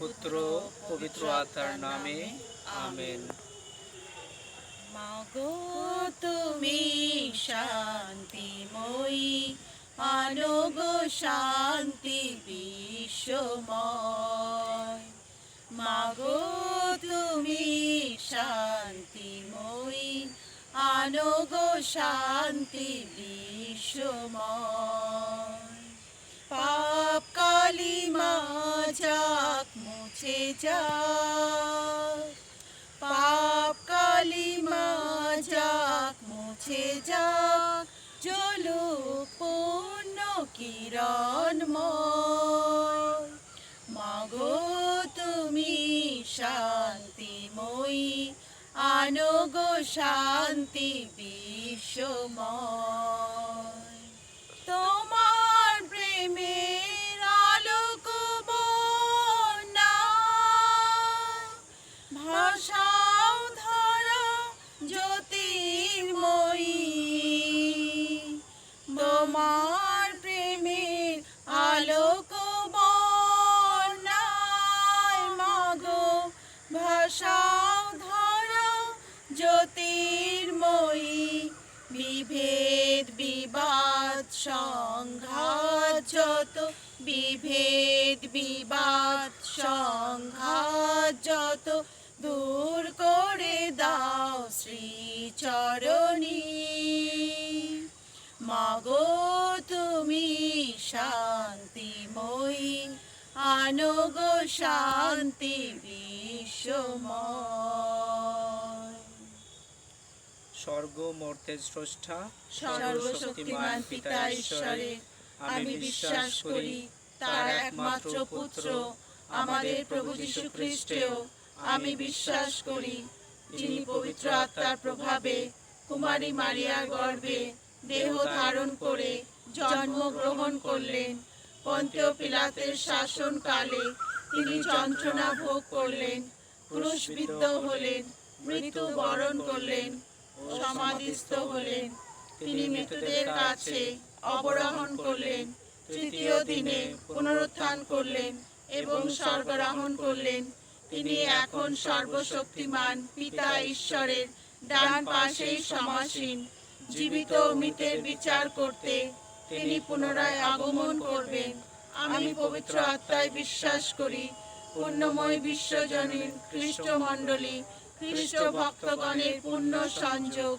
পুত্র পবিত্র আত্মার নামে আমেন। মাগো তুমি শান্তিময়ী, আনো গো শান্তি বিশ্বময়। মাগো তুমি শান্তিময়ী, আনো গো শান্তি বিশ্বময়। পাপ কালিমা যাক মুছে যাক, পাপ কালিমা যাক মুছে যাক, জ্বলুক পূর্ণ কিরণময়। মাগো তুমি শান্তিময়ী, আনো গো শান্তি বিশ্বময়। তোমার প্রেমের আলোক বন্যায় ভাষাও ধরা জ্যোতির্ময়ী। তোমার প্রেমের আলোক বন্যায় মাগো ভাষাও ধরা জ্যোতির্ময়ী। বিভেদ বিবাদ সংঘাত যত, বিভেদ বিবাদ সংঘাত যত, দূর করে দাও শ্রীচরণী। মাগো তুমি শান্তিময়ী, আনো গো শান্তি বিশ্বময়। স্বর্গ মর্তের স্রষ্টা সর্বশক্তিমান পিতা ঈশ্বরে আমি বিশ্বাস করি, তার একমাত্র পুত্র আমাদের প্রভু যীশু খ্রিস্টেও আমি বিশ্বাস করি, যিনি পবিত্র আত্মার প্রভাবে কুমারী মারিয়ার গর্ভে দেহ ধারণ করে জন্মগ্রহণ করলেন। পন্তীয় পিলাতের শাসনকালে তিনি যন্ত্রণা ভোগ করলেন, ক্রুশবিদ্ধ হলেন, মৃত্যু বরণ করলেন, সমাধিস্থ হলেন। তিনি মৃতদের কাছে অবরোহণ করলেন, তৃতীয় দিনে পুনরুত্থান করলেন এবং স্বর্গারোহণ করলেন। তিনি এখন সর্বশক্তিমান পিতা ঈশ্বরের ডান পাশেই সমাসীন। জীবিত ও মৃতের বিচার করতে তিনি পুনরায় আগমন করবেন। আমি পবিত্র আত্মায় বিশ্বাস করি, পুণ্যময় বিশ্বজনীন খ্রিস্ট মণ্ডলী, খ্রিস্ট ভক্তগণের পুণ্য সংযোগ,